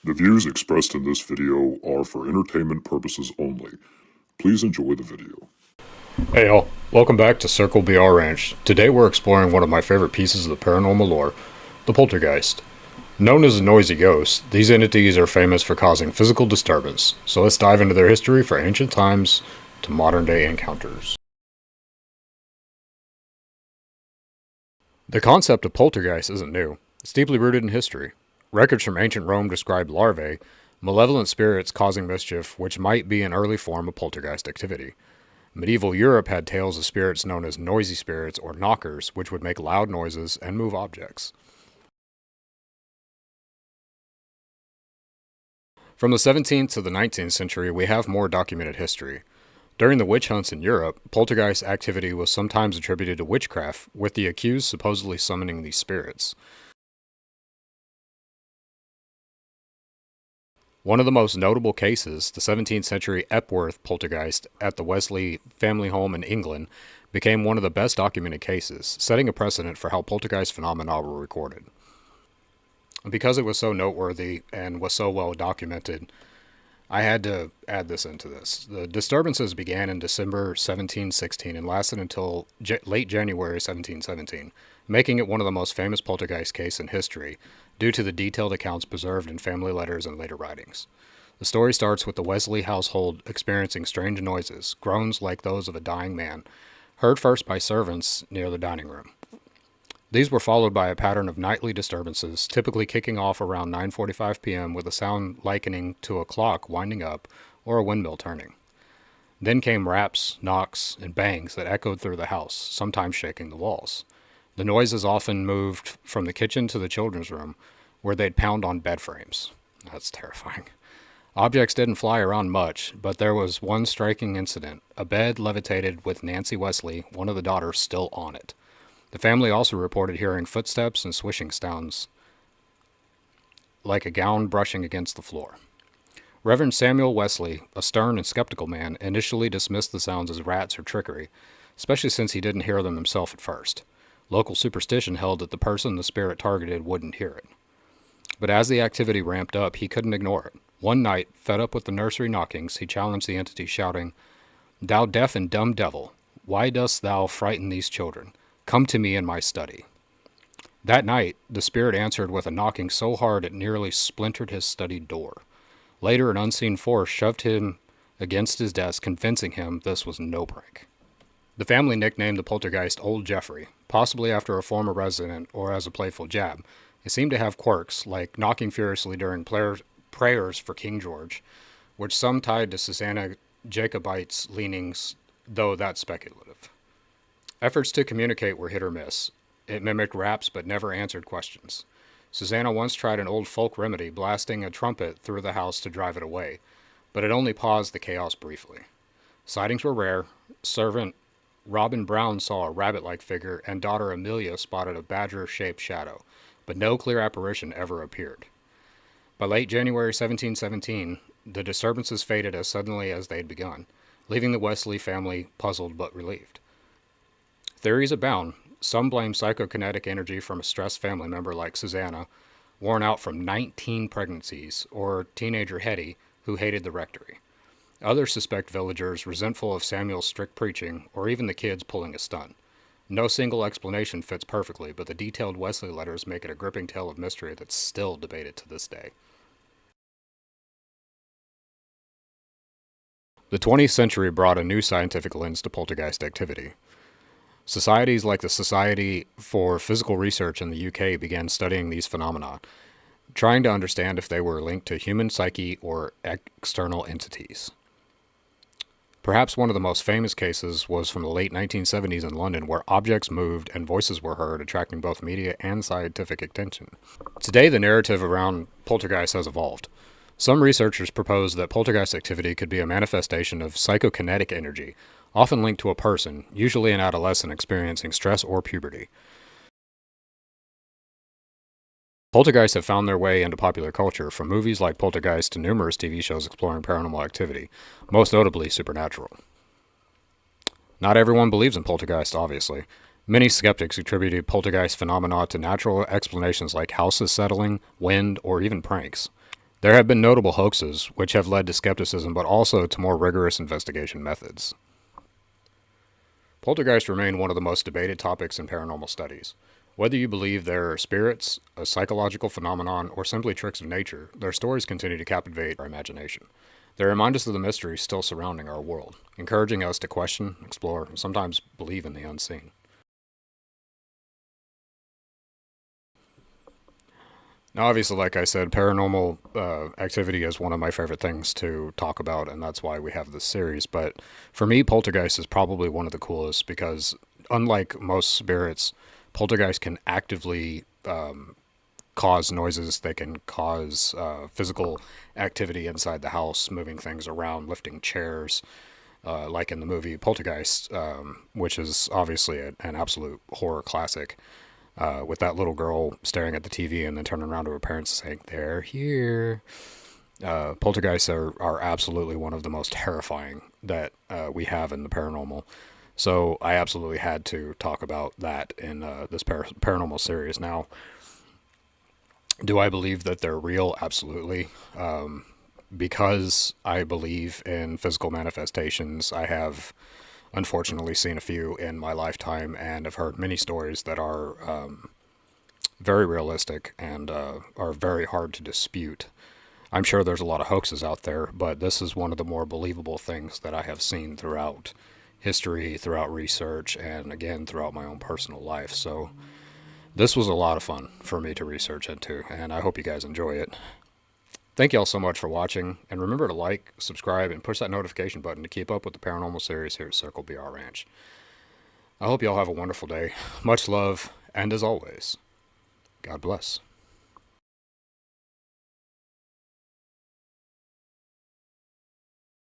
The views expressed in this video are for entertainment purposes only. Please enjoy the video. Hey y'all, welcome back to Circle BR Ranch. Today we're exploring one of my favorite pieces of the paranormal lore, the Poltergeist. Known as a noisy ghost, these entities are famous for causing physical disturbance, so let's dive into their history from ancient times to modern day encounters. The concept of poltergeist isn't new. It's deeply rooted in history. Records from ancient Rome describe larvae, malevolent spirits causing mischief, which might be an early form of poltergeist activity. Medieval Europe had tales of spirits known as noisy spirits or knockers, which would make loud noises and move objects. From the 17th to the 19th century, we have more documented history. During the witch hunts in Europe, poltergeist activity was sometimes attributed to witchcraft, with the accused supposedly summoning these spirits. One of the most notable cases, the 17th century Ep.3 poltergeist at the Wesley family home in England, became one of the best documented cases, setting a precedent for how poltergeist phenomena were recorded. Because it was so noteworthy and was so well documented, I had to add this into this. The disturbances began in December 1716 and lasted until late January 1717, making it one of the most famous poltergeist cases in history due to the detailed accounts preserved in family letters and later writings. The story starts with the Wesley household experiencing strange noises, groans like those of a dying man, heard first by servants near the dining room. These were followed by a pattern of nightly disturbances, typically kicking off around 9:45 p.m. with a sound likening to a clock winding up or a windmill turning. Then came raps, knocks, and bangs that echoed through the house, sometimes shaking the walls. The noises often moved from the kitchen to the children's room, where they'd pound on bed frames. That's terrifying. Objects didn't fly around much, but there was one striking incident. A bed levitated with Nancy Wesley, one of the daughters, still on it. The family also reported hearing footsteps and swishing sounds, like a gown brushing against the floor. Reverend Samuel Wesley, a stern and skeptical man, initially dismissed the sounds as rats or trickery, especially since he didn't hear them himself at first. Local superstition held that the person the spirit targeted wouldn't hear it. But as the activity ramped up, he couldn't ignore it. One night, fed up with the nursery knockings, he challenged the entity, shouting, "Thou deaf and dumb devil, why dost thou frighten these children? Come to me in my study." That night, the spirit answered with a knocking so hard it nearly splintered his study door. Later, an unseen force shoved him against his desk, convincing him this was no prank. The family nicknamed the poltergeist Old Jeffrey, possibly after a former resident or as a playful jab. It seemed to have quirks, like knocking furiously during prayers for King George, which some tied to Susanna Jacobite's leanings, though that's speculative. Efforts to communicate were hit or miss. It mimicked raps but never answered questions. Susanna once tried an old folk remedy, blasting a trumpet through the house to drive it away, but it only paused the chaos briefly. Sightings were rare. Servant Robin Brown saw a rabbit-like figure, and daughter Amelia spotted a badger-shaped shadow, but no clear apparition ever appeared. By late January 1717, the disturbances faded as suddenly as they'd begun, leaving the Wesley family puzzled but relieved. Theories abound. Some blame psychokinetic energy from a stressed family member like Susanna, worn out from 19 pregnancies, or teenager Hetty, who hated the rectory. Others suspect villagers resentful of Samuel's strict preaching, or even the kids pulling a stunt. No single explanation fits perfectly, but the detailed Wesley letters make it a gripping tale of mystery that's still debated to this day. The 20th century brought a new scientific lens to poltergeist activity. Societies like the Society for Physical Research in the UK began studying these phenomena, trying to understand if they were linked to human psyche or external entities. Perhaps one of the most famous cases was from the late 1970s in London, where objects moved and voices were heard, attracting both media and scientific attention. Today, the narrative around poltergeists has evolved. Some researchers propose that poltergeist activity could be a manifestation of psychokinetic energy, often linked to a person, usually an adolescent experiencing stress or puberty. Poltergeists have found their way into popular culture, from movies like Poltergeist to numerous TV shows exploring paranormal activity, most notably Supernatural. Not everyone believes in poltergeists, obviously. Many skeptics attributed poltergeist phenomena to natural explanations like houses settling, wind, or even pranks. There have been notable hoaxes, which have led to skepticism but also to more rigorous investigation methods. Poltergeists remain one of the most debated topics in paranormal studies. Whether you believe they're spirits, a psychological phenomenon, or simply tricks of nature, their stories continue to captivate our imagination. They remind us of the mysteries still surrounding our world, encouraging us to question, explore, and sometimes believe in the unseen. Now, obviously, like I said, paranormal activity is one of my favorite things to talk about, and that's why we have this series. But for me, Poltergeist is probably one of the coolest because, unlike most spirits, Poltergeist can actively cause noises. They can cause physical activity inside the house, moving things around, lifting chairs, like in the movie Poltergeist, which is obviously an absolute horror classic. With that little girl staring at the TV and then turning around to her parents saying, "They're here." Poltergeists are absolutely one of the most terrifying that we have in the paranormal. So I absolutely had to talk about that in this paranormal series. Now, do I believe that they're real? Absolutely. Because I believe in physical manifestations, I have unfortunately seen a few in my lifetime and have heard many stories that are very realistic and are very hard to dispute. I'm sure there's a lot of hoaxes out there, but this is one of the more believable things that I have seen throughout history, throughout research, and again, throughout my own personal life. So this was a lot of fun for me to research into, and I hope you guys enjoy it. Thank y'all so much for watching, and remember to like, subscribe, and push that notification button to keep up with the paranormal series here at Circle BR Ranch. I hope y'all have a wonderful day. Much love, and as always, God bless.